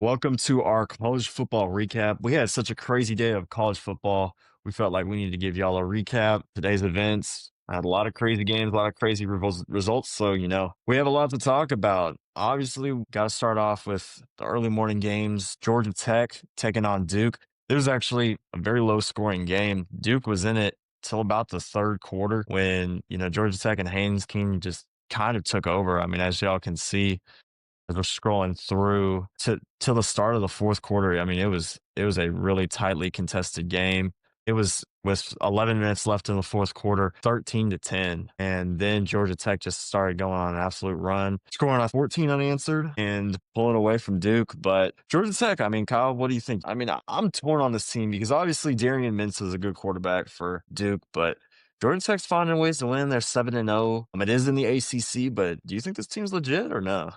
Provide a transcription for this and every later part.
Welcome to our college football recap. We had such a crazy day of college football. We felt like we needed to give y'all a recap. Today's events I had a lot of crazy games, a lot of crazy results. So, we have a lot to talk about. Obviously, we got to start off with the early morning games. Georgia Tech taking on Duke. It was actually a very low scoring game. Duke was in it till about the third quarter when, Georgia Tech and Haynes King just kind of took over. I mean, as y'all can see, as we're scrolling through to till the start of the fourth quarter, I mean, it was a really tightly contested game. It was with 11 minutes left in the fourth quarter, 13-10, and then Georgia Tech just started going on an absolute run, scoring on 14 unanswered and pulling away from Duke. But Georgia Tech, I mean, Kyle, what do you think? I mean, I'm torn on this team because obviously Darian Mintz is a good quarterback for Duke, but Georgia Tech's finding ways to win. They're 7-0. It is in the ACC, but do you think this team's legit or no?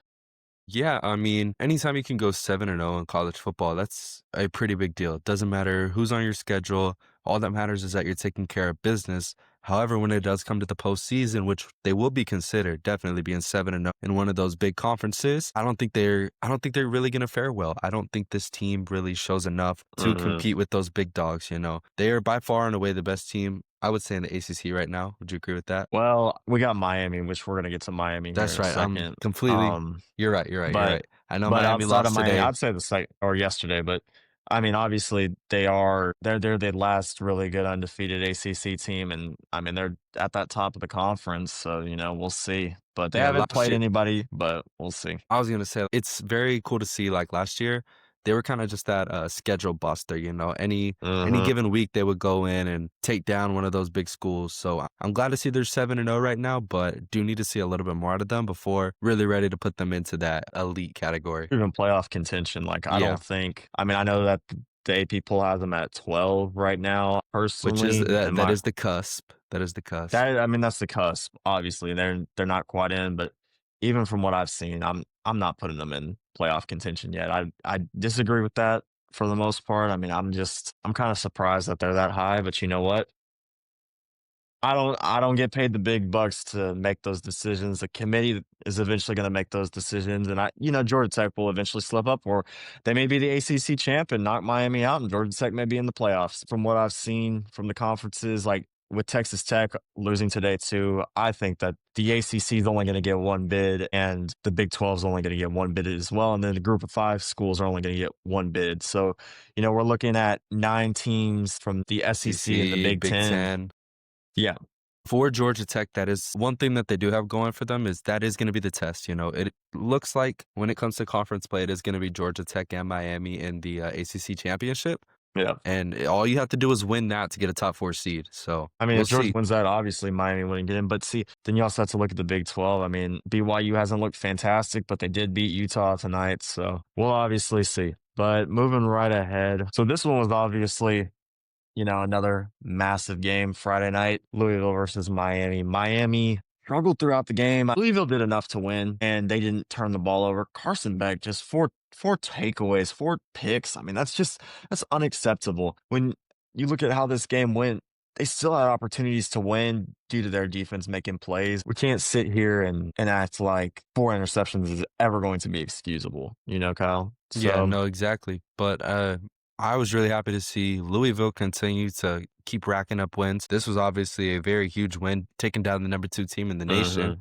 Yeah, I mean, anytime you can go 7-0 in college football, that's a pretty big deal. It doesn't matter who's on your schedule. All that matters is that you're taking care of business. However, when it does come to the postseason, which they will be considered, definitely being 7-0 in one of those big conferences, I don't think they're really going to fare well. I don't think this team really shows enough to Mhm. compete with those big dogs. They are by far and away the best team, I would say, in the ACC right now. Would you agree with that? Well, we got Miami, which we're gonna get to Miami here in That's a right. I'm second. completely Um, You're right, you're right, you're but right. I know but Miami outside of lost Miami, today. I'd say the site or yesterday, but I mean, obviously they're the last really good undefeated ACC team, and I mean they're at that top of the conference, so we'll see. But they Yeah, haven't last played year anybody, but we'll see. I was gonna say it's very cool to see, like, last year, they were kinda just that, schedule buster. Any Hmm. given week, they would go in and take down one of those big schools, so I'm glad to see they're 7-0 right now, but do need to see a little bit more out of them before really ready to put them into that elite category. Even playoff contention, like I Yeah, don't think. I mean, I know that the AP poll has them at 12 right now. which is Personally, that in that my is the cusp. That is the cusp. That I mean, that's the cusp. Obviously, they're not quite in, but even from what I've seen, I'm not putting them in playoff contention yet. I disagree with that for the most part. I mean, I'm kind of surprised that they're that high, but you know what? I don't get paid the big bucks to make those decisions. The committee is eventually going to make those decisions, and Georgia Tech will eventually slip up, or they may be the ACC champ and knock Miami out, and Georgia Tech may be in the playoffs. From what I've seen from the conferences, like with Texas Tech losing today too, I think that the ACC is only going to get one bid, and the Big 12 is only going to get one bid as well, and then the Group of Five schools are only going to get one bid. So, we're looking at 9 teams from the SEC and the SEC, Big Big 10. Ten. Yeah. For Georgia Tech, that is one thing that they do have going for them is that is gonna be the test. It looks like when it comes to conference play, it is gonna be Georgia Tech and Miami in the, ACC championship, Yeah. and all you have to do is win that to get a top 4 seed, so I mean, we'll if Georgia see. wins that, obviously Miami wouldn't get in. But see, then you also have to look at the Big 12. I mean, BYU hasn't looked fantastic, but they did beat Utah tonight. So we'll obviously see. But moving right ahead. So this one was obviously, another massive game Friday night, Louisville versus Miami. Miami struggled throughout the game. Louisville did enough to win, and they didn't turn the ball over. Carson Beck just four takeaways, 4 picks. I mean, that's unacceptable. When you look at how this game went, they still had opportunities to win due to their defense making plays. We can't sit here and act like 4 interceptions is ever going to be excusable, Kyle. Yeah, So no, exactly, but, I was really happy to see Louisville continue to keep racking up wins. This was obviously a very huge win, taking down the number 2 team in the nation, mhm.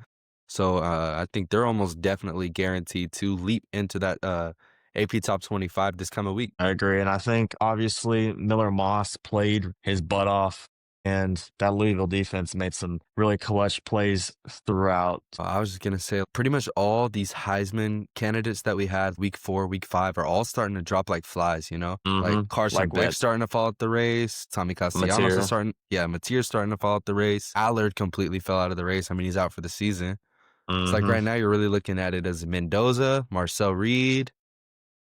so, I think they're almost definitely guaranteed to leap into that, AP Top 25 this coming week. I agree. And I think obviously Miller Moss played his butt off, and that Louisville defense made some really clutch plays throughout. I was just gonna say, pretty much all these Heisman candidates that we had week 4, week 5 are all starting to drop like flies. Like Carson Like Beck what? starting to fall out the race. Tommy Castellanos is Mateer. Mateer's starting to fall out the race. Allard completely fell out of the race. I mean, he's out for the season. It's like Hmm. right now you're really looking at it as Mendoza, Marcel Reed,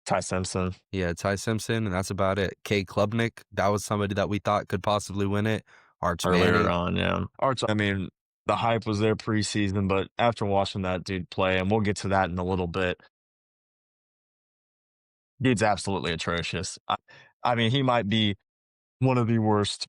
Ty Simpson. yeah, Ty Simpson, and that's about it. Kay Klubnik, that was somebody that we thought could possibly win it. Arch Earlier Manning. on, yeah. Arch, I mean, the hype was there preseason, but after watching that dude play, and we'll get to that in a little bit, dude's absolutely atrocious. I mean, he might be one of the worst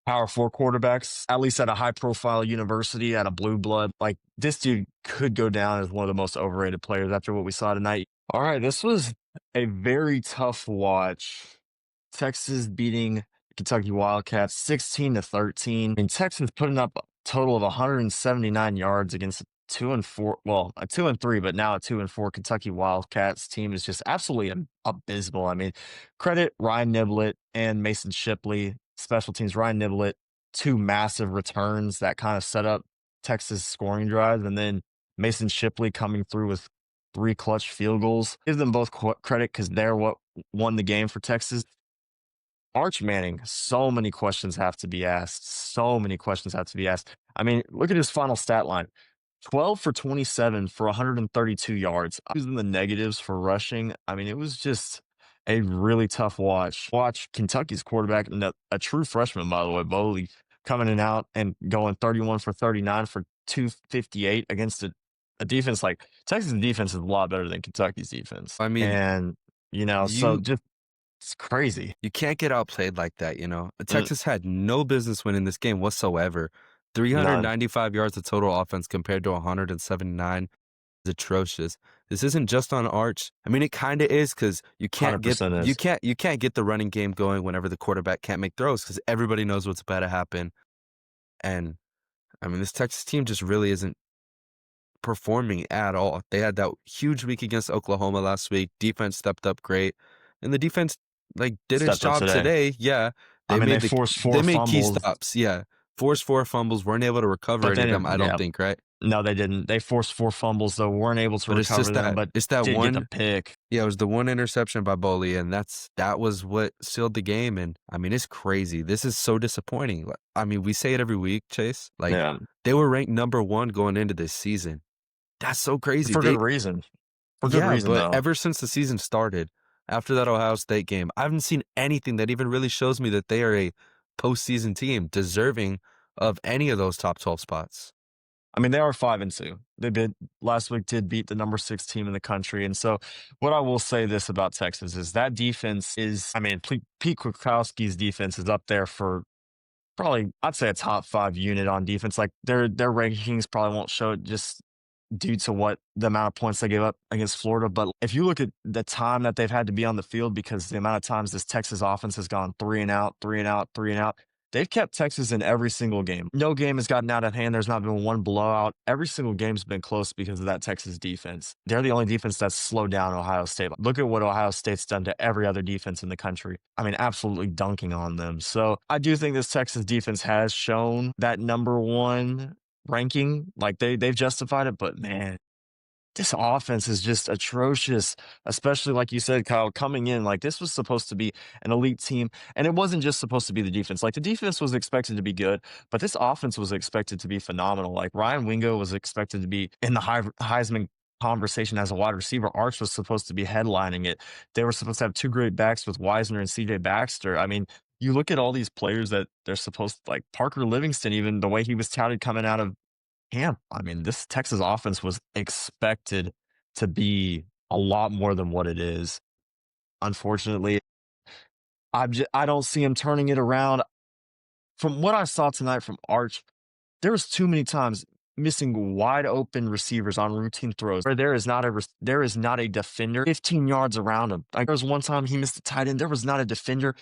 Power Four quarterbacks, at least at a high profile university, at a blue blood. Like, this dude could go down as one of the most overrated players after what we saw tonight. All right, this was A very tough watch. Texas beating Kentucky Wildcats 16-13. I mean, Texas putting up a total of 179 yards against a 2-4, well, a 2-3, but now a 2-4 Kentucky Wildcats team is just absolutely abysmal. I mean, credit Ryan Niblett and Mason Shipley, special teams. Ryan Niblett, two massive returns that kind of set up Texas scoring drives, and then Mason Shipley coming through with three clutch field goals. Give them both credit because they're what won the game for Texas. Arch Manning, so many questions have to be asked. So many questions have to be asked. I mean, look at his final stat line. 12 for 27 for 132 yards. I was in the negatives for rushing. I mean, it was just a really tough watch. Watch Kentucky's quarterback, and a true freshman, by the way, Boley, coming in out and going 31 for 39 for 258 against a defense like Texas defense is a lot better than Kentucky's defense. I mean, And, so you just it's crazy. you can't get outplayed like that, you know? Mm, Texas had no business winning this game whatsoever. none. 395 yards of total offense compared to 179 is atrocious. This isn't just on Arch. I mean, it kind of is because you can't get 100% is. you can't get the running game going whenever the quarterback can't make throws because everybody knows what's about to happen. And I mean, this Texas team just really isn't performing at all. They had that huge week against Oklahoma last week. Defense stepped up great, and the defense did its Stepped up job today. today. Yeah, I mean, they they forced 4 made key fumbles, stops. Yeah, forced 4 fumbles. Weren't able to recover but any they of them. didn't. I don't Yeah, think. Right. no, they didn't. They forced 4 fumbles, though, weren't able to But it's recover just them, that but it's that did get the one. pick. Yeah, it was the one interception by Boley, and that was what sealed the game. And I mean, it's crazy. This is so disappointing. I mean, we say it every week, Chase. Yeah, They were ranked #1 going into this season. That's so crazy. for good reason. For good Yeah, reason, but though. ever since the season started, after that Ohio State game, I haven't seen anything that even really shows me that they are a postseason team deserving of any of those top 12 spots. I mean, they are 5-2. They did last week did beat the number 6 team in the country, and so what I will say this about Texas is that defense is, I mean, Pete Kwiatkowski's defense is up there for probably, I'd say, a top 5 unit on defense. Like, their rankings probably won't show it just due to what the amount of points they gave up against Florida. But if you look at the time that they've had to be on the field, because the amount of times this Texas offense has gone 3 and out, 3 and out, 3 and out, they've kept Texas in every single game. No game has gotten out of hand. There's not been one blowout. Every single game's been close because of that Texas defense. They're the only defense that's slowed down Ohio State. Look at what Ohio State's done to every other defense in the country. I mean, absolutely dunking on them. So I do think this Texas defense has shown that #1 ranking. Like, they've justified it, but man, this offense is just atrocious, especially like you said, Kyle, coming in. Like, this was supposed to be an elite team, and it wasn't just supposed to be the defense. Like, the defense was expected to be good, but this offense was expected to be phenomenal. Like, Ryan Wingo was expected to be in the Heisman conversation as a wide receiver. Arch was supposed to be headlining it. They were supposed to have 2 great backs with Wisner and CJ Baxter. I mean, you look at all these players that they're supposed to, like Parker Livingston, even the way he was touted coming out of camp. I mean, this Texas offense was expected to be a lot more than what it is. Unfortunately, I don't see him turning it around. From what I saw tonight from Arch, there was too many times missing wide open receivers on routine throws where there is not a defender 15 yards around him. Like, there was one time he missed a tight end. There was not a defender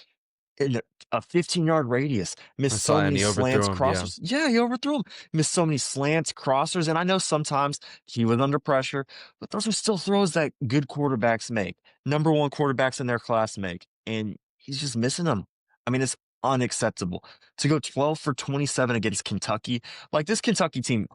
in a 15-yard radius. I Missed saw so it, and many he overthrew slants, him. Yeah. crossers. Yeah, he overthrew him. Missed so many slants, crossers, and I know sometimes he was under pressure, but those are still throws that good quarterbacks make. #1 quarterbacks in their class make, and he's just missing them. I mean, it's unacceptable. To go 12 for 27 against Kentucky, like, this Kentucky team,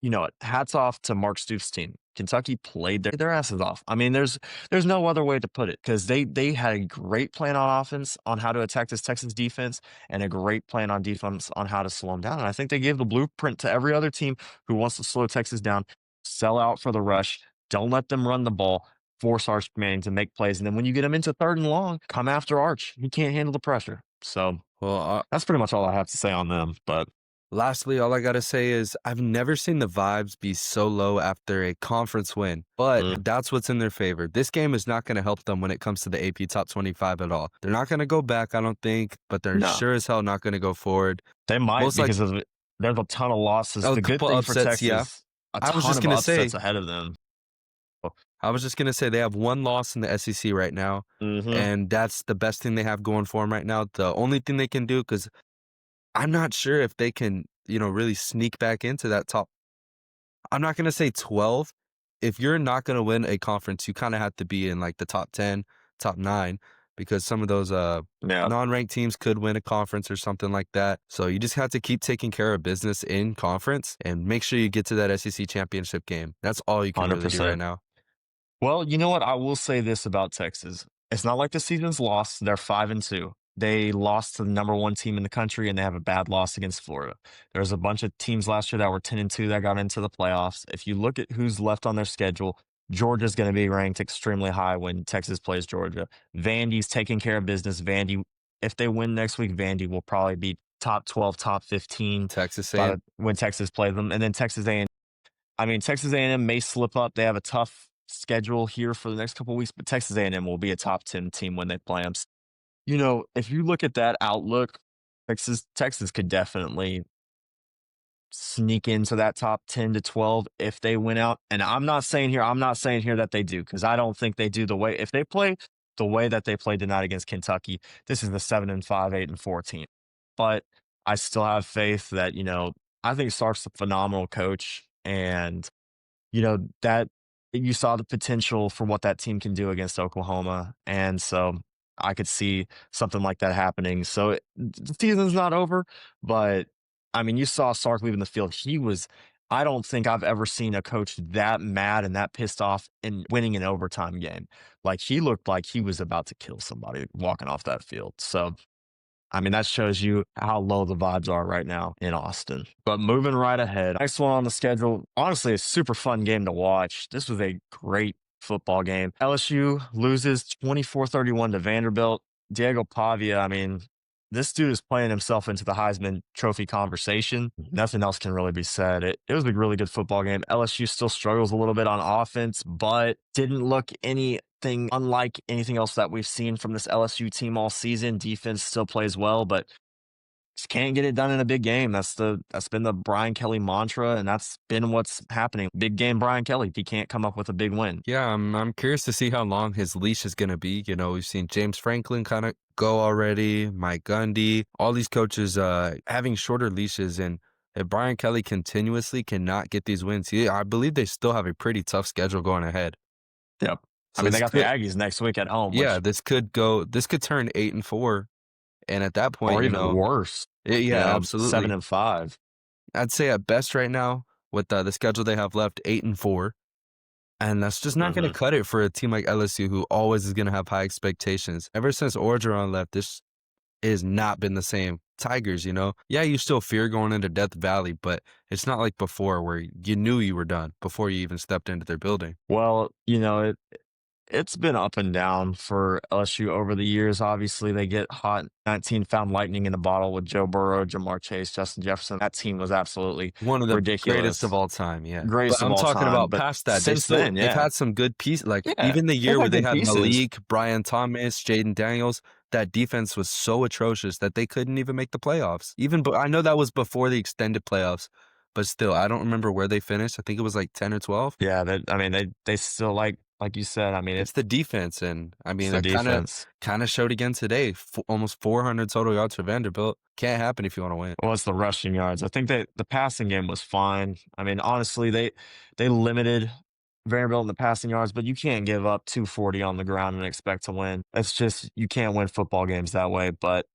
you know what? Hats off to Mark Stoops' team. Kentucky played their asses off. I mean, there's no other way to put it, because they had a great plan on offense on how to attack this Texas defense, and a great plan on defense on how to slow them down. And I think they gave the blueprint to every other team who wants to slow Texas down. Sell out for the rush. Don't let them run the ball. Force Arch Manning to make plays. And then when you get them into 3rd and long, come after Arch. He can't handle the pressure. So Well, that's pretty much all I have to say on them. But lastly, all I gotta say is I've never seen the vibes be so low after a conference win, but that's what's in their favor. This game is not going to help them when it comes to the AP Top 25 at all. They're not going to go back, I don't think, but they're no. sure as hell not going to go forward. They might, Most because of it. There's a ton of losses. A The good couple thing for upsets, Texas, yeah. a I was ton just of gonna say, upsets ahead of them. I was just gonna say they have one loss in the SEC right now, Mhm. and that's the best thing they have going for them right now. The only thing they can do, because I'm not sure if they can, really sneak back into that top. I'm not gonna say 12. If you're not gonna win a conference, you kinda have to be in, like, the top 10, top 9, because some of those, Yeah, non-ranked teams could win a conference or something like that. So you just have to keep taking care of business in conference and make sure you get to that SEC championship game. That's all you can really do right 100%. now. Well, you know what? I will say this about Texas. It's not like the season's lost. They're 5-2. They lost to the number one team in the country, and they have a bad loss against Florida. There was a bunch of teams last year that were 10-2 that got into the playoffs. If you look at who's left on their schedule, Georgia's going to be ranked extremely high when Texas plays Georgia. Vandy's taking care of business. Vandy, if they win next week, Vandy will probably be top 12, top 15 Texas by saying when Texas plays them. And then Texas A&M, I mean, Texas A&M may slip up. They have a tough schedule here for the next couple of weeks, but Texas A&M will be a top 10 team when they play them. You know, if you look at that outlook, Texas could definitely sneak into that top 10 to 12 if they win out. And I'm not saying here that they do, because I don't think they do. The way if they play the way that they played tonight against Kentucky, this is the 7-5, 8-4 team. But I still have faith that, I think Sark's a phenomenal coach, and that you saw the potential for what that team can do against Oklahoma. And so I could see something like that happening. So the season's not over, but I mean, you saw Sark leaving the field. I don't think I've ever seen a coach that mad and that pissed off in winning an overtime game. Like, he looked like he was about to kill somebody walking off that field. So I mean, that shows you how low the vibes are right now in Austin. But moving right ahead, next one on the schedule, honestly, a super fun game to watch. This was a great football game. LSU loses 24-31 to Vanderbilt. Diego Pavia, I mean, this dude is playing himself into the Heisman Trophy conversation. Nothing else can really be said. It was a really good football game. LSU still struggles a little bit on offense, but didn't look anything unlike anything else that we've seen from this LSU team all season. Defense still plays well, but just can't get it done in a big game. That's been the Brian Kelly mantra, and that's been what's happening. Big game Brian Kelly. He can't come up with a big win. yeah, I'm curious to see how long his leash is gonna be. We've seen James Franklin kinda go already, Mike Gundy, all these coaches, having shorter leashes, and if Brian Kelly continuously cannot get these wins, I believe they still have a pretty tough schedule going ahead. Yep. I So mean, they this got the could Aggies next week at home, yeah, which this could turn 8-4, and at that point, or even worse, yeah, absolutely. 7-5. I'd say at best right now, with the schedule they have left, 8-4. And that's just not gonna Mhm. cut it for a team like LSU, who always is gonna have high expectations. Ever since Orgeron left, this has not been the same. Tigers. Yeah, you still fear going into Death Valley, but it's not like before where you knew you were done before you even stepped into their building. Well, it's been up and down for LSU over the years. Obviously, they get hot. 19 found lightning in a bottle with Joe Burrow, Jamar Chase, Justin Jefferson. That team was absolutely One of the greatest of ridiculous. all time, yeah. But Greatest of I'm all talking time. about But past that. since then, They've yeah. had some good pieces, like, Yeah. even the They've year where had they good had pieces. Malik, Brian Thomas, Jaden Daniels, that defense was so atrocious that they couldn't even make the playoffs. Even but I know that was before the extended playoffs, but still, I don't remember where they finished. I think it was like 10 or 12. Yeah, I mean, they still like you said, I mean, It's the defense, and I it's mean, the that kinda defense. kinda showed again today. Almost 400 total yards for Vanderbilt. Can't happen if you wanna win. Well, it's the rushing yards. I think that the passing game was fine. I mean, honestly, they limited Vanderbilt in the passing yards, but you can't give up 240 on the ground and expect to win. It's just you can't win football games that way. But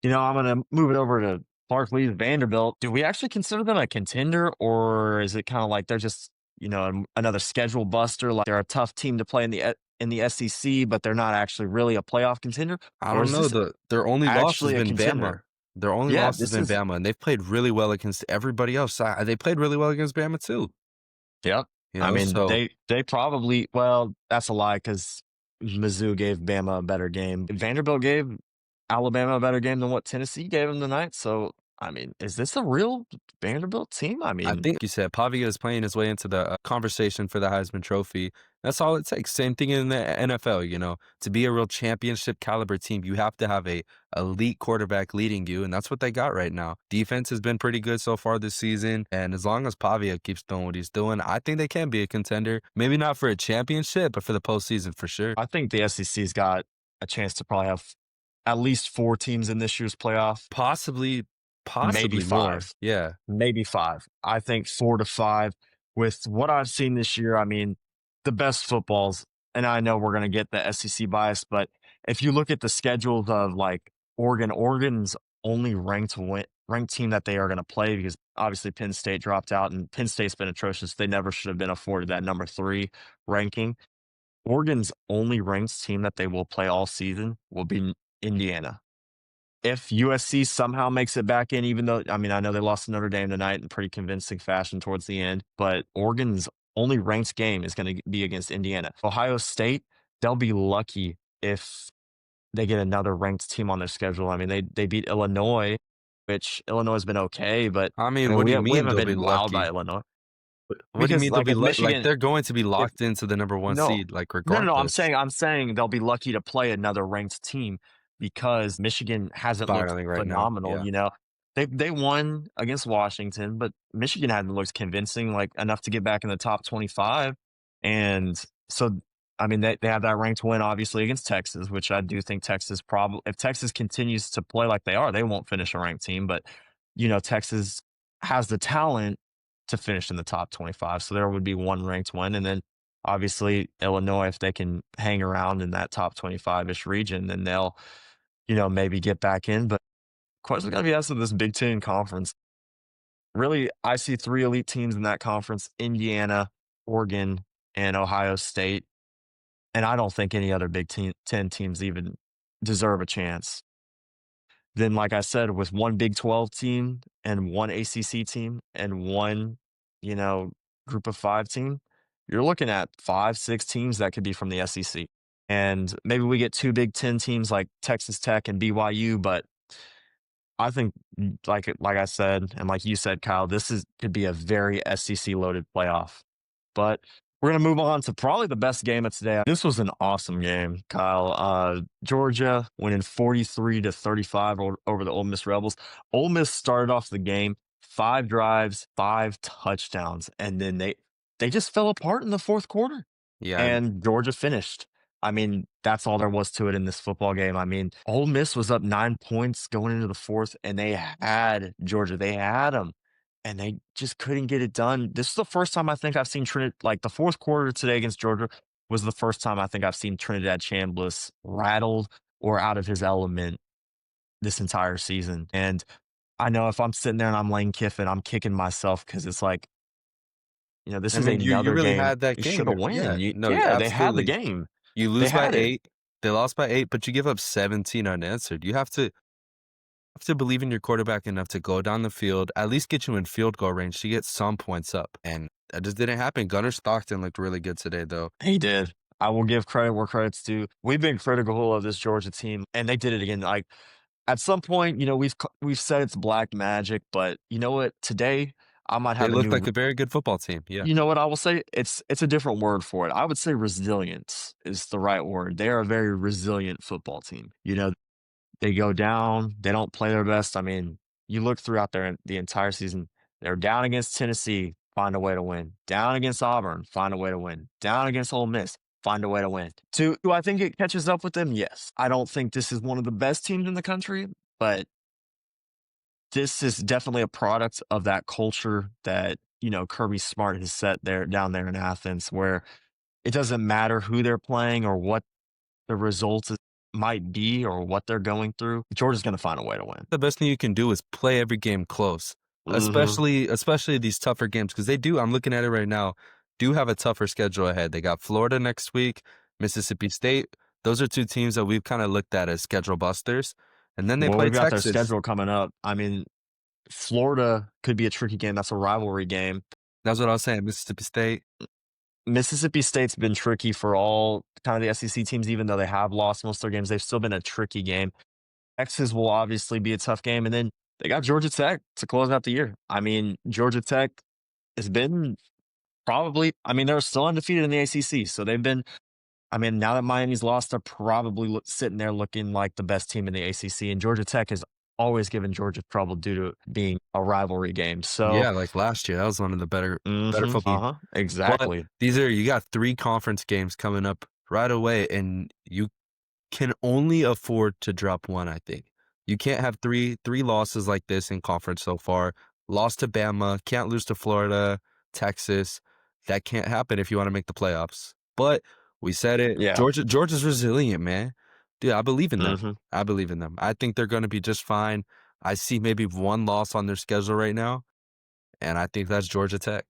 I'm gonna move it over to Clark Lee's Vanderbilt. Do we actually consider them a contender, or is it kind of like they're just another schedule buster? Like, they're a tough team to play in the SEC, but they're not actually really a playoff contender, I or don't is know, this their only loss has actually a been Bama. contender? Their only Yeah, loss has this been is. Bama, and they've played really well against everybody else. They played really well against Bama too, Yep. I mean, so they probably, well, that's a lie, because Mizzou gave Bama a better game. Vanderbilt gave Alabama a better game than what Tennessee gave them tonight. So, I mean, is this a real Vanderbilt team? I I mean, think you said Pavia is playing his way into the, conversation for the Heisman Trophy. That's all it takes. Same thing in the NFL, you know, to be a real championship caliber team, you have to have a elite quarterback leading you, and that's what they got right now. Defense has been pretty good so far this season, and as long as Pavia keeps doing what he's doing, I think they can be a contender. Maybe not for a championship, but for the postseason for sure. I think the SEC's got a chance to probably have at least 4 teams in this year's playoff, Possibly, maybe possibly more. 5. Yeah. Maybe 5. I think 4 to 5 with what I've seen this year. I mean, the best footballs, and I know we're gonna get the SEC bias, but if you look at the schedules of, like, Oregon's only ranked team that they are gonna play because obviously Penn State dropped out, and Penn State's been atrocious. They never should have been afforded that number 3 ranking. Oregon's only ranked team that they will play all season will be Indiana. If USC somehow makes it back in, even though, I mean, I know they lost to Notre Dame tonight in pretty convincing fashion towards the end, but Oregon's only ranked game is going to be against Indiana. Ohio State, they'll be lucky if they get another ranked team on their schedule. I mean, they beat Illinois, which Illinois has been okay, but I I mean, mean, what do you we mean haven't they'll be been wowed by lucky? Illinois What do you because, mean they'll like, be if like, Michigan, they're going to be if locked into the number 1 no, seed, like, no, I'm regardless. saying they'll be lucky to play another ranked team because Michigan hasn't looked Spiraling right now. phenomenal, Yeah. you know? They won against Washington, but Michigan hadn't looked convincing, like, enough to get back in the top 25, and so, I mean, they have that ranked win, obviously, against Texas, which I do think Texas probably if Texas continues to play like they are, they won't finish a ranked team, but, you know, Texas has the talent to finish in the top 25, so there would be one ranked win, and then obviously, Illinois, if they can hang around in that top 25-ish region, then they'll, you know, maybe get back in. But question's gotta be asked of this Big Ten conference. Really, I see 3 elite teams in that conference: Indiana, Oregon, and Ohio State. And I don't think any other Ten teams even deserve a chance. Then, like I said, with one Big 12 team and one ACC team and one, you know, group of 5 team, you're looking at 5, 6 teams that could be from the SEC. And maybe we get 2 Big 10 teams like Texas Tech and BYU, but I think, like I said, and like you said, Kyle, could be a very SEC loaded playoff. But we're gonna move on to probably the best game of today. This was an awesome game, Kyle. Georgia winning 43-35 over the Ole Miss Rebels. Ole Miss started off the game 5 drives, 5 touchdowns, and then they just fell apart in the fourth quarter, Yeah. and Georgia finished. I mean, that's all there was to it in this football game. I mean, Ole Miss was up 9 points going into the fourth, and they had Georgia. They had them, and they just couldn't get it done. This is the first time I think I've seen like the fourth quarter today against Georgia was the first time I think I've seen Trinidad Chambliss rattled or out of his element this entire season. And I know if I'm sitting there and I'm Lane Kiffin, I'm kicking myself because it's like, you know, this I is mean, you another really game had that you game. should have Yeah. won. No, Yeah, they had the absolutely. game. You They lose by had it. 8. They lost by 8, but you give up 17 unanswered. You have to believe in your quarterback enough to go down the field, at least get you in field goal range to get some points up. And that just didn't happen. Gunnar Stockton looked really good today, though. He did. I will give credit where credit's due. We've been critical of this Georgia team, and they did it again. Like, at some point, you know, we've said it's black magic, but you know what? Today, I might They have a looked like new a very good football team. Yeah. you know what I will say? It's a different word for it. I would say resilience is the right word. They are a very resilient football team. You know, they go down, they don't play their best. I mean, you look throughout the entire season, they're down against Tennessee, find a way to win. Down against Auburn, find a way to win. Down against Ole Miss, find a way to win. Do I think it catches up with them? Yes. I don't think this is one of the best teams in the country, but this is definitely a product of that culture that, you know, Kirby Smart has set there down there in Athens, where it doesn't matter who they're playing or what the results might be or what they're going through. Georgia's going to find a way to win. The best thing you can do is play every game close, Mhm. especially these tougher games because they do. I'm looking at it right now. Do have a tougher schedule ahead. They got Florida next week, Mississippi State. Those are 2 teams that we've kind of looked at as schedule busters, and then they Well, play we've got their Texas. schedule coming up. I mean, Florida could be a tricky game. That's a rivalry game. That's what I was saying. Mississippi State. Mississippi State's been tricky for all kind of the SEC teams, even though they have lost most of their games. They've still been a tricky game. Texas will obviously be a tough game. And then they got Georgia Tech to close out the year. I mean, Georgia Tech has been probably, I mean, they're still undefeated in the ACC, so they've been. I mean, now that Miami's lost, they're probably sitting there looking like the best team in the ACC. And Georgia Tech has always given Georgia trouble due to being a rivalry game. So, Yeah, like last year, that was one of the better football. But exactly. you got 3 conference games coming up right away, and you can only afford to drop 1, I think. You can't have three losses like this in conference so far. Lost to Bama, can't lose to Florida, Texas. That can't happen if you wanna make the playoffs. But we said it, Yeah. Georgia's resilient, man. Dude, I believe in them. hmm I believe in them. I think they're gonna be just fine. I see maybe 1 loss on their schedule right now, and I think that's Georgia Tech.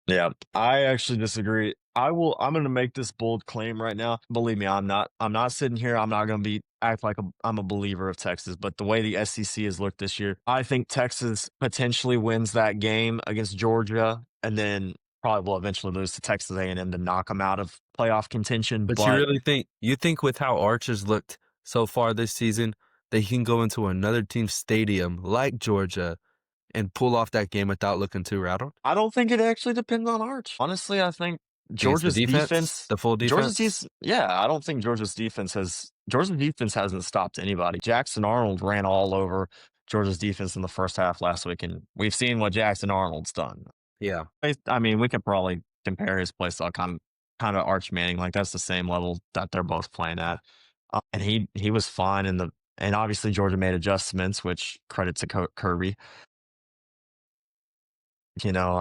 Yeah, I actually disagree. I'm gonna make this bold claim right now. Believe me, I'm not sitting here. I'm not gonna be act like I'm a believer of Texas, but the way the SEC has looked this year, I think Texas potentially wins that game against Georgia, and then probably will eventually lose to Texas A&M to knock them out of playoff contention. But But you think with how Arch has looked so far this season, that he can go into another team's stadium like Georgia and pull off that game without looking too rattled? I don't think it actually depends on Arch. Honestly, I think Think it's the Georgia's defense, defense the full Georgia's defense? defense yeah, I don't think Georgia's defense hasn't stopped anybody. Jackson Arnold ran all over Georgia's defense in the first half last week, and we've seen what Jackson Arnold's done. Yeah. I mean, we could probably compare his play style kinda Arch Manning, like, that's the same level that they're both playing at. And he was fine in the and obviously Georgia made adjustments, which credit to Kirby. You know,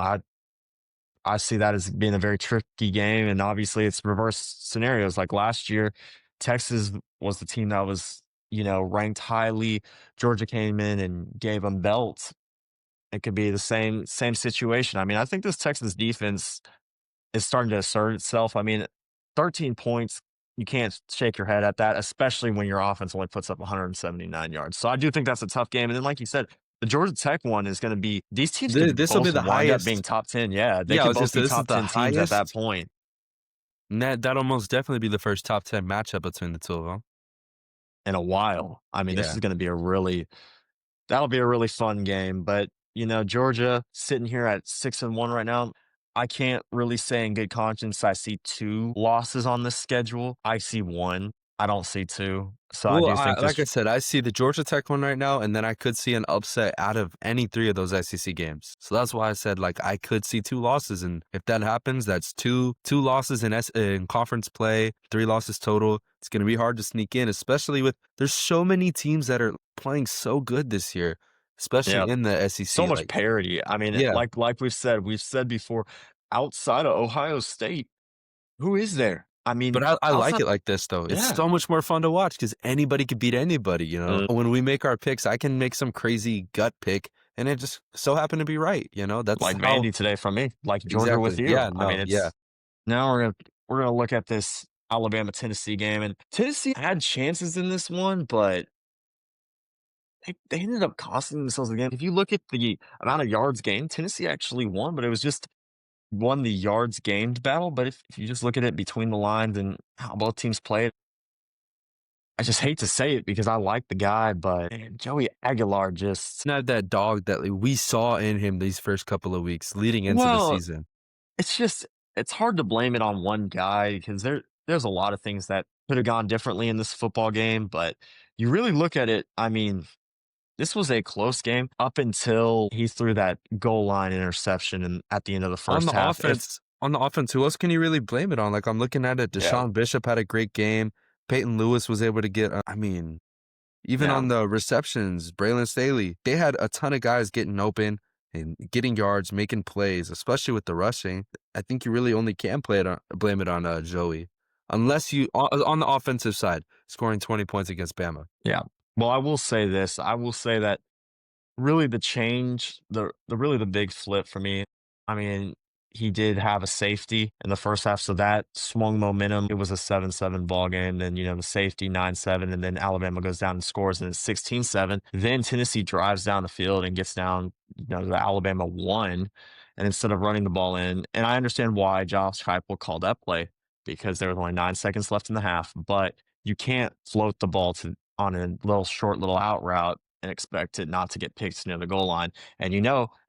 I see that as being a very tricky game, and obviously it's reverse scenarios. Like last year, Texas was the team that was, ranked highly. Georgia came in and gave them belts. It could be the same situation. I mean, I think this Texas defense is starting to assert itself. I mean, 13 points, you can't shake your head at that, especially when your offense only puts up 179 yards. So I do think that's a tough game. And then, like you said, the Georgia Tech one is going to be these teams could This will be both the wind up being highest. top 10. Yeah, they Yeah, I could was gonna both say be this is top the 10 teams at that highest. point. And that'll most definitely be the first top 10 matchup between the 2 of them. In a while. I mean, this Yeah. is going to be that'll be a really fun game. But, Georgia sitting here at 6-1 right now. I can't really say in good conscience I see two losses on this schedule. I see one. I don't see two. So I Well, do think like I this. said, I see the Georgia Tech one right now, and then I could see an upset out of any 3 of those SEC games. So that's why I said, like, I could see 2 losses, and if that happens, that's two losses in conference play, 3 losses total. It's gonna be hard to sneak in, especially with there's so many teams that are playing so good this year, especially Yeah, in the so SEC, much like parity. I mean, yeah. like we've said before, outside of Ohio State, who is there? I mean, But I like outside. it like this, though. It's Yeah. so much more fun to watch because anybody could beat anybody, you know? Mm, When we make our picks, I can make some crazy gut pick, and it just so happened to be right, you know? That's like how Vandy today from me, like Georgia with exactly. you. Yeah, I mean, no, yeah. it's now we're gonna look at this Alabama Tennessee game, and Tennessee had chances in this one, but they ended up costing themselves the game. If you look at the amount of yards gained, Tennessee actually won, but it was just won the yards gained battle. But if you just look at it between the lines and how both teams played, I just hate to say it because I like the guy, but man, Joey Aguilar just Not that dog that like, we saw in him these first couple of weeks leading into the well, season. it's just it's hard to blame it on one guy because there's a lot of things that could have gone differently in this football game, but you really look at it, I mean, this was a close game up until he threw that goal line interception and at the end of the first half. If On the offense, who else can you really blame it on? Like, I'm looking at it, yeah, Deshaun Bishop had a great game. Peyton Lewis was able to get, I mean, even yeah, on the receptions, Braylon Staley, they had a ton of guys getting open and getting yards, making plays, especially with the rushing. I think you really only can blame it on Joey, unless you on the offensive side, scoring 20 points against Bama. yeah. Well, I will say this. I will say that really the change, the really the big flip for me, I mean, he did have a safety in the first half, so that swung momentum. It was a 7-7 ball game. Then, the safety 9-7, and then Alabama goes down and scores, and it's 16-7. Then Tennessee drives down the field and gets down, the Alabama 1, and instead of running the ball in, and I understand why Josh Heupel called that play because there was only 9 seconds left in the half, but you can't float the ball to on a little out route and expect it not to get picked near the goal line. And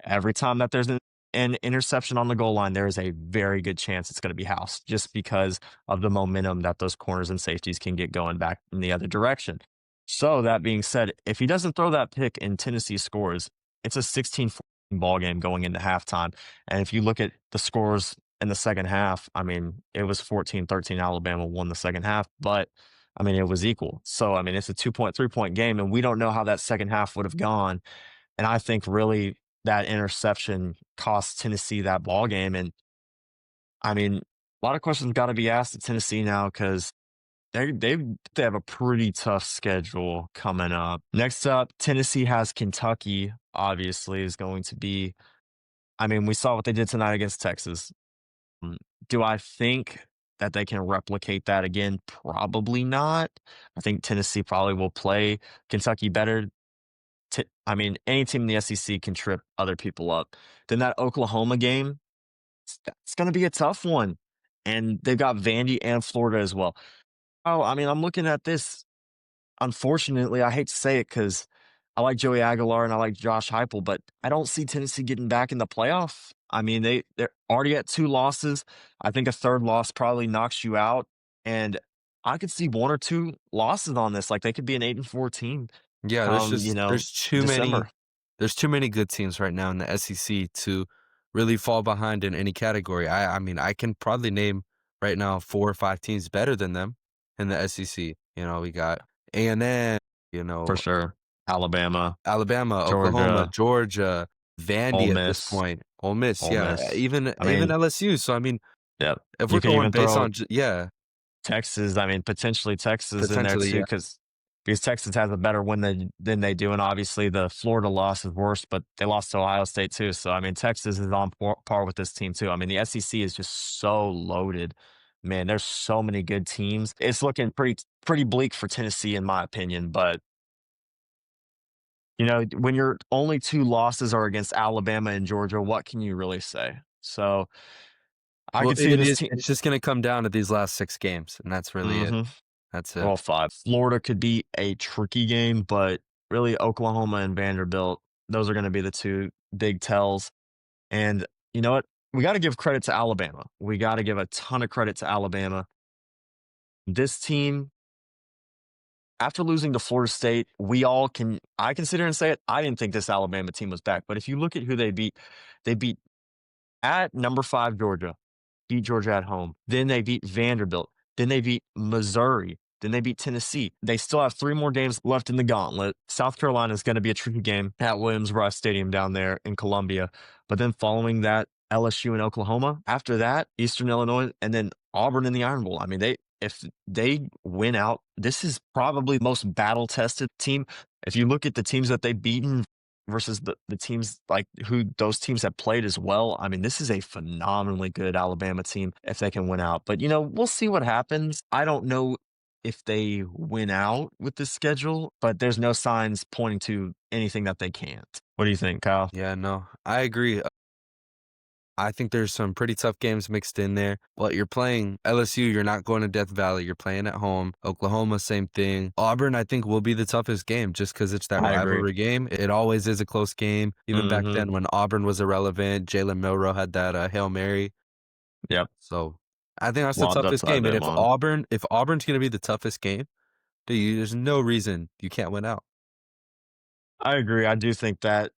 every time that there's an an interception on the goal line, there is a very good chance it's going to be housed just because of the momentum that those corners and safeties can get going back in the other direction. So that being said, if he doesn't throw that pick and Tennessee scores, it's a 16-14 ball game going into halftime. And if you look at the scores in the second half, I mean, it was 14-13. Alabama won the second half, but I mean, it was equal. So, I mean, it's a 2-point, 3-point game, and we don't know how that second half would have gone. And I think really that interception cost Tennessee that ball game. And I mean, a lot of questions got to be asked at Tennessee now because they have a pretty tough schedule coming up. Next up, Tennessee has Kentucky. Obviously, is going to be. I mean, we saw what they did tonight against Texas. Mm, Do I think that they can replicate that again? Probably not. I think Tennessee probably will play Kentucky better. I mean, any team in the SEC can trip other people up. Then that Oklahoma game, it's going to be a tough one. And they've got Vandy and Florida as well. Oh, I mean, I'm looking at this. Unfortunately, I hate to say it because I like Joey Aguilar and I like Josh Heupel, but I don't see Tennessee getting back in the playoff. I mean, they're already at 2 losses. I think a third loss probably knocks you out, and I could see 1 or 2 losses on this. Like, they could be an 8-4 team Yeah, come, December. there's too many good teams right now in the SEC to really fall behind in any category. I mean, I can probably name right now 4 or 5 teams better than them in the SEC. We got A&M, you For know, sure. Alabama, Alabama, Oklahoma, Georgia, Georgia, Ole Vandy at this Miss, point, Ole Miss, Ole yeah, Miss. I even mean, LSU. So I mean, yeah, if we're you can going even based throw on yeah, Texas. I mean, potentially Texas in there potentially, too, yeah. because Texas has a better win than they do, and obviously the Florida loss is worse, but they lost to Ohio State too. So I mean, Texas is on par with this team too. I mean, the SEC is just so loaded. Man, there's so many good teams. It's looking pretty bleak for Tennessee, in my opinion. But when your only 2 losses are against Alabama and Georgia, what can you really say? So I Well, could see this team. it's just gonna come down to these last 6 games, and that's really it. hmm That's it. Well, 5. Florida could be a tricky game, but really Oklahoma and Vanderbilt, those are going to be the 2 big tells. And you know what? We got to give credit to Alabama. We got to give a ton of credit to Alabama. This team, after losing to Florida State, I can sit here and say it. I didn't think this Alabama team was back. But if you look at who they beat at number 5 Georgia, beat Georgia at home. Then they beat Vanderbilt. Then they beat Missouri. Then they beat Tennessee. They still have 3 more games left in the gauntlet. South Carolina is going to be a tricky game at Williams-Brice Stadium down there in Columbia. But then following that, LSU and Oklahoma. After that, Eastern Illinois, and then Auburn in the Iron Bowl. I mean, if they win out, this is probably the most battle-tested team. If you look at the teams that they've beaten versus the teams like who those teams have played as well. I mean, this is a phenomenally good Alabama team if they can win out. But we'll see what happens. I don't know if they win out with this schedule, but there's no signs pointing to anything that they can't. What do you think, Kyle? Yeah, no, I agree. I think there's some pretty tough games mixed in there. But you're playing LSU, you're not going to Death Valley. You're playing at home. Oklahoma, same thing. Auburn, I think, will be the toughest game just because it's that I agree. rivalry game. It always is a close game. Even back hmm then when Auburn was irrelevant, Jalen Milroe had that Hail Mary. Yep. So I think that's the Lobbed toughest upside game. And that one. if Auburn's going to be the toughest game, dude, there's no reason you can't win out. I agree. I do think that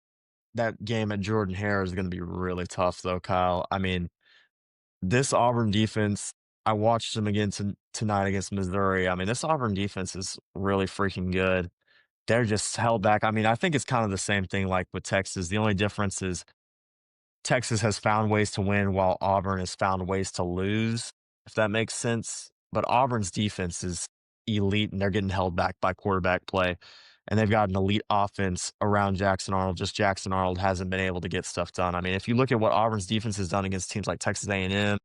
game at Jordan Hare is going to be really tough, though, Kyle. I mean, this Auburn defense, I watched them again tonight against Missouri. I mean, this Auburn defense is really freaking good. They're just held back. I mean, I think it's kind of the same thing like with Texas. The only difference is Texas has found ways to win while Auburn has found ways to lose, if that makes sense. But Auburn's defense is elite and they're getting held back by quarterback play. And they've got an elite offense around Jackson Arnold. Just Jackson Arnold hasn't been able to get stuff done. I mean, if you look at what Auburn's defense has done against teams like Texas A&M,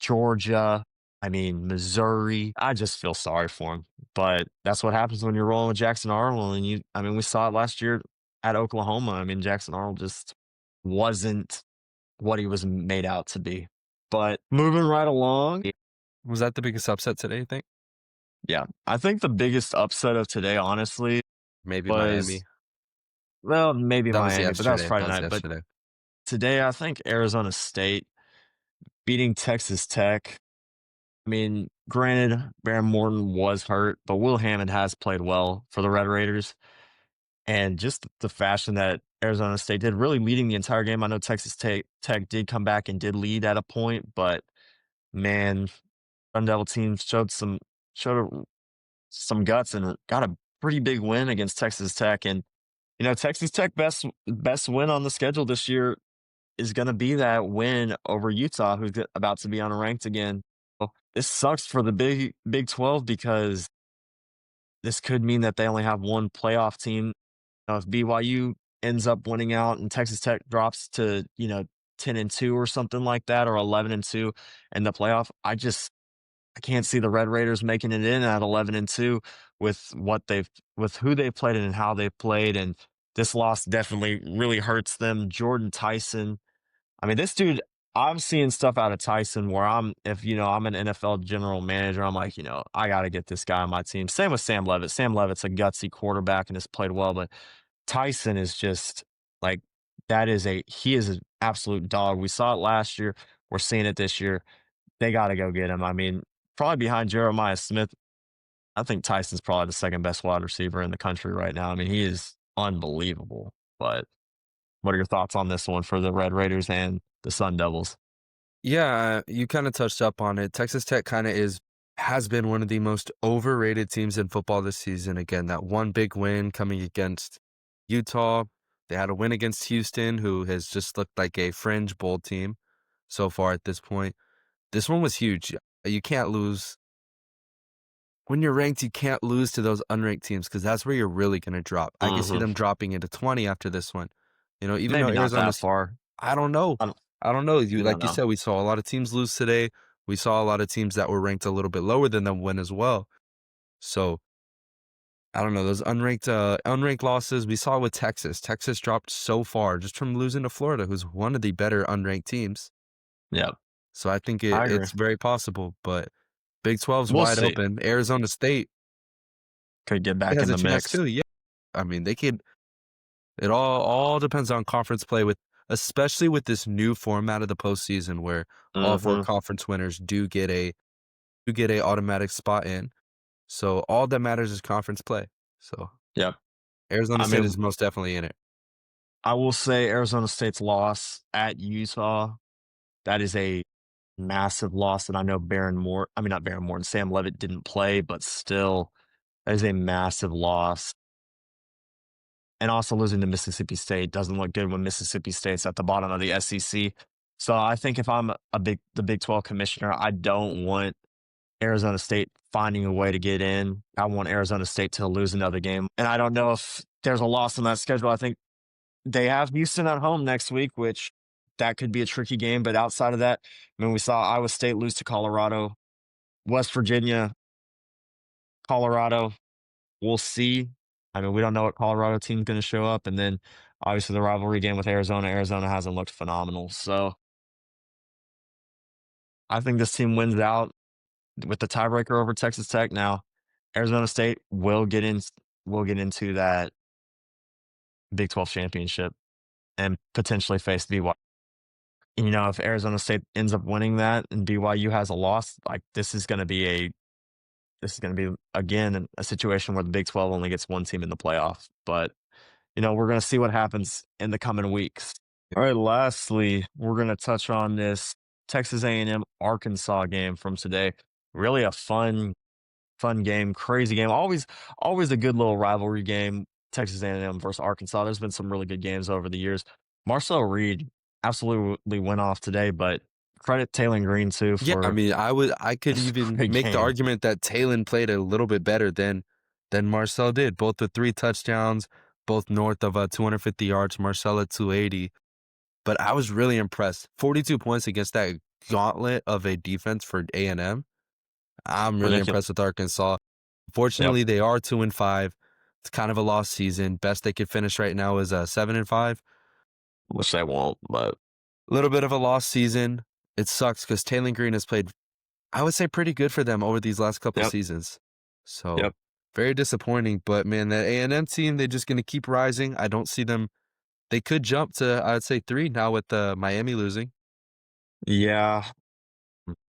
Georgia, I mean, Missouri. I just feel sorry for him. But that's what happens when you're rolling with Jackson Arnold. And I mean, we saw it last year at Oklahoma. I mean, Jackson Arnold just wasn't what he was made out to be. But moving right along, Was that the biggest upset today, you think? yeah, I think the biggest upset of today, honestly, Maybe was, Miami. well, maybe That was Miami, but that was yesterday. Friday That was night. But yesterday. today, I think Arizona State beating Texas Tech. I mean, granted, Baron Morton was hurt, but Will Hammond has played well for the Red Raiders. And just the fashion that Arizona State did, really leading the entire game. I know Texas Tech did come back and did lead at a point, but man, Sun Devil team showed some guts and got a pretty big win against Texas Tech. And Texas Tech best win on the schedule this year is going to be that win over Utah, who's about to be unranked again. Well, this sucks for the Big 12 because this could mean that they only have one playoff team. If BYU ends up winning out and Texas Tech drops to 10-2 or something like that, or 11-2 in the playoff, I can't see the Red Raiders making it in at 11-2 with who they've played and how they've played. And this loss definitely really hurts them. Jordan Tyson, I mean, this dude, I'm seeing stuff out of Tyson where if I'm an NFL general manager, I'm like, I got to get this guy on my team. Same with Sam Levitt. Sam Levitt's a gutsy quarterback and has played well, but Tyson is just like, he is an absolute dog. We saw it last year. We're seeing it this year. They got to go get him. I mean, probably behind Jeremiah Smith. I think Tyson's probably the second best wide receiver in the country right now. I mean, he is unbelievable. But what are your thoughts on this one for the Red Raiders and the Sun Devils? Yeah, you kind of touched up on it. Texas Tech kind of has been one of the most overrated teams in football this season. Again, that one big win coming against Utah. They had a win against Houston, who has just looked like a fringe bowl team so far at this point. This one was huge. You can't lose. When you're ranked, you can't lose to those unranked teams because that's where you're really going to drop. I can see Mhm. them dropping into 20 after this one. Even though Maybe not that Arizona's, far. I don't know. I don't, I don't know. I don't Like you know. said, we saw a lot of teams lose today. We saw a lot of teams that were ranked a little bit lower than them win as well. So I don't know, those unranked losses we saw with Texas. Texas dropped so far just from losing to Florida, who's one of the better unranked teams. Yeah, So I think I agree. it's very possible. But Big 12's We'll wide see. open. Arizona State Could get back has in a the chance mix. too. Yeah, I mean they could. It all depends on conference play especially with this new format of the postseason where all four Hmm. conference winners do get a automatic spot in. So all that matters is conference play. So Yep. Arizona I State mean, is most definitely in it. I will say Arizona State's loss at Utah, that is a massive loss. And I know not Baron Moore, and Sam Levitt didn't play, but still, that is a massive loss. And also losing to Mississippi State doesn't look good when Mississippi State's at the bottom of the SEC. So I think if I'm the Big 12 commissioner, I don't want Arizona State finding a way to get in. I want Arizona State to lose another game. And I don't know if there's a loss on that schedule. I think they have Houston at home next week, which that could be a tricky game. But outside of that, I mean, we saw Iowa State lose to Colorado, West Virginia, Colorado. We'll see. I mean, we don't know what Colorado team's going to show up. And then obviously the rivalry game with Arizona. Arizona hasn't looked phenomenal. So I think this team wins out with the tiebreaker over Texas Tech. Now, Arizona State will get into that Big 12 championship and potentially face BYU. If Arizona State ends up winning that and BYU has a loss, like this is going to be again a situation where the Big 12 only gets one team in the playoff. But we're going to see what happens in the coming weeks. All right, lastly, we're going to touch on this Texas A&M Arkansas game from today. Really a fun game, crazy game. Always a good little rivalry game. Texas A&M versus Arkansas. There's been some really good games over the years. Marcel Reed absolutely went off today, but credit Taylor Green too Yeah, I for mean, I could this even great make the game. argument that Talon played a little bit better than Marcel did. Both with 3 touchdowns, both north of 250 yards. Marcel at 280. But I was really impressed. 42 points against that gauntlet of a defense for A&M. I'm really Ridiculous. impressed with Arkansas. Yep. Fortunately, they are 2-5. It's kind of a lost season. Best they could finish right now is 7-5. Which they won't, but A little bit of a lost season. It sucks because Taylor Green has played, I would say, pretty good for them over these last couple yep. seasons. So Yep. very disappointing. But man, that A&M team, they're just going to keep rising. I don't see them They could jump to, I'd say, 3 now with, Miami losing. Yeah,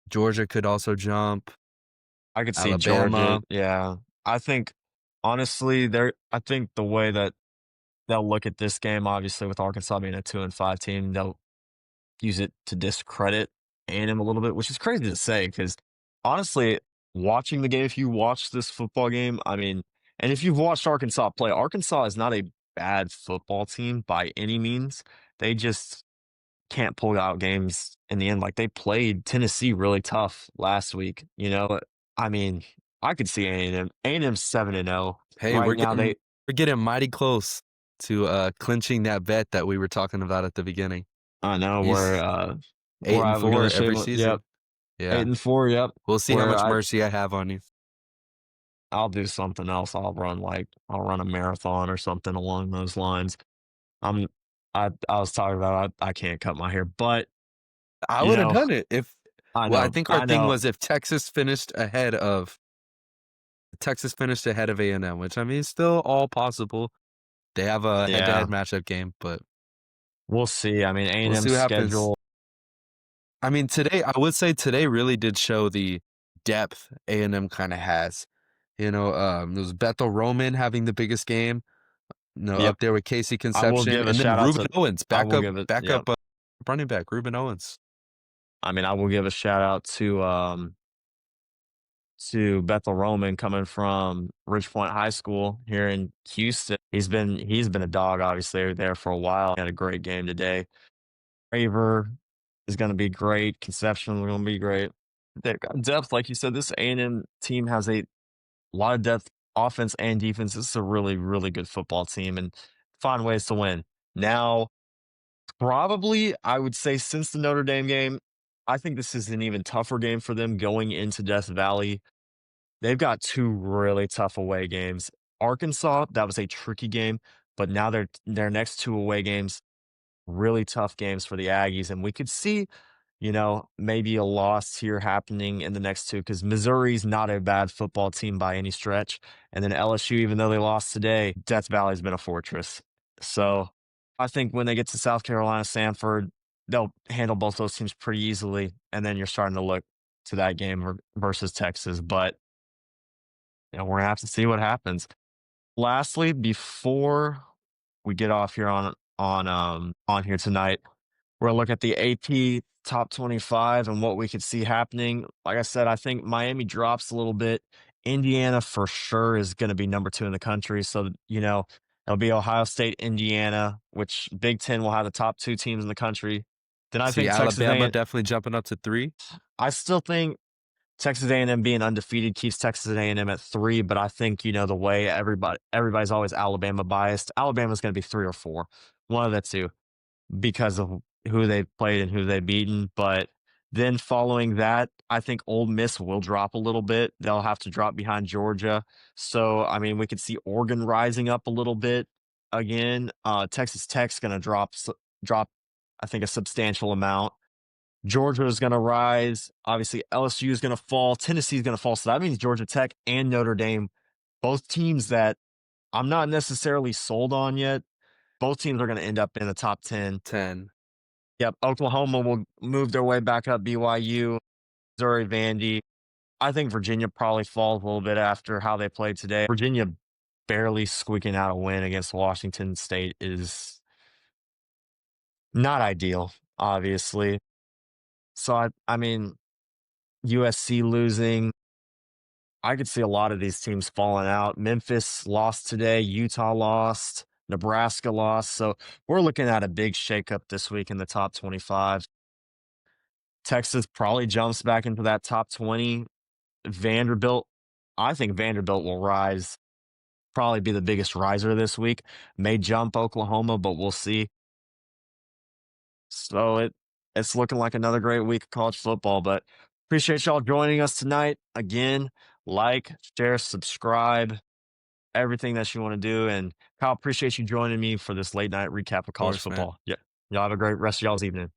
Georgia could also jump, I could see Georgia. Alabama. Yeah. I think honestly, I think the way that they'll look at this game, obviously with Arkansas being a 2-5 team, they'll use it to discredit A&M a little bit, which is crazy to say because honestly, watching the game, if you watch this football game, I mean, and if you've watched Arkansas play, Arkansas is not a bad football team by any means. They just can't pull out games in the end. Like they played Tennessee really tough last week. I mean, I could see A&M. A&M's 7-0 Hey, right now. we're getting mighty close to, clinching that bet that we were talking about at the beginning. I know You where s where 8 and I would go 4 to every shame. Yep, season. Yeah. 8-4. Yep, We'll see how where much mercy I have on you. I'll do something else. I'll run a marathon or something along those lines. I'm I was talking about I can't cut my hair, but I you would have know, done it if I think our I thing know. was if Texas finished ahead of A&M, which, I mean, is still all possible. They have a head-to-head Yeah, matchup game, but we'll see. I mean, we'll see A&M's what happens. schedule. I mean, I would say today really did show the depth A&M kinda has. It was Bethel Roman having the biggest game, Yep, up there with Casey I will Conception, give a and then shout out Ruben to. Owens, I will give it. Yep. running back, Ruben Owens. I mean, I will give a shout out to Bethel Roman coming from Ridgepoint High School here in Houston. He's been a dog obviously there for a while. He had a great game today. Raver is going to be great. Conception is going to be great. They've got depth, like you said. This A&M team has a lot of depth, offense and defense. This is a really, really good football team and find ways to win. Now, probably, I would say since the Notre Dame game, I think this is an even tougher game for them going into Death Valley. They've got two really tough away games. Arkansas, that was a tricky game, but now their next two away games, really tough games for the Aggies, and we could see, maybe a loss here happening in the next two because Missouri's not a bad football team by any stretch, and then LSU, even though they lost today, Death Valley's been a fortress. So I think when they get to South Carolina, Sanford, they'll handle both those teams pretty easily, and then you're starting to look to that game versus Texas, but we're gonna have to see what happens. Lastly, before we get off here on here tonight, we're gonna look at the AP top 25 and what we could see happening. Like I said, I think Miami drops a little bit. Indiana for sure is going to be number 2 in the country. So, it'll be Ohio State, Indiana, which Big Ten will have the top 2 teams in the country. Then I See think Texas Alabama A&M. definitely jumping up to 3. I still think Texas A&M being undefeated keeps Texas A&M at 3, but I think, the way everybody's always Alabama biased. Alabama's going to be 3 or 4, one of the two, because of who they've played and who they've beaten. But then following that, I think Ole Miss will drop a little bit. They'll have to drop behind Georgia. So, I mean, we could see Oregon rising up a little bit again. Texas Tech's going to drop, I think, a substantial amount. Georgia is going to rise. Obviously, LSU is going to fall. Tennessee is going to fall. So that means Georgia Tech and Notre Dame, both teams that I'm not necessarily sold on yet. Both teams are going to end up in the top 10. 10. Yep. Oklahoma will move their way back up. BYU, Missouri, Vandy. I think Virginia probably falls a little bit after how they played today. Virginia barely squeaking out a win against Washington State is not ideal, obviously. So, I mean, USC losing. I could see a lot of these teams falling out. Memphis lost today. Utah lost. Nebraska lost. So we're looking at a big shakeup this week in the top 25. Texas probably jumps back into that top 20. Vanderbilt, I think Vanderbilt will rise, probably be the biggest riser this week. May jump Oklahoma, but we'll see. So it's looking like another great week of college football, but appreciate y'all joining us tonight. Again, like, share, subscribe, everything that you want to do. And Kyle, appreciate you joining me for this late night recap of Of college course, man. football. Yeah. Y'all have a great rest of y'all's evening.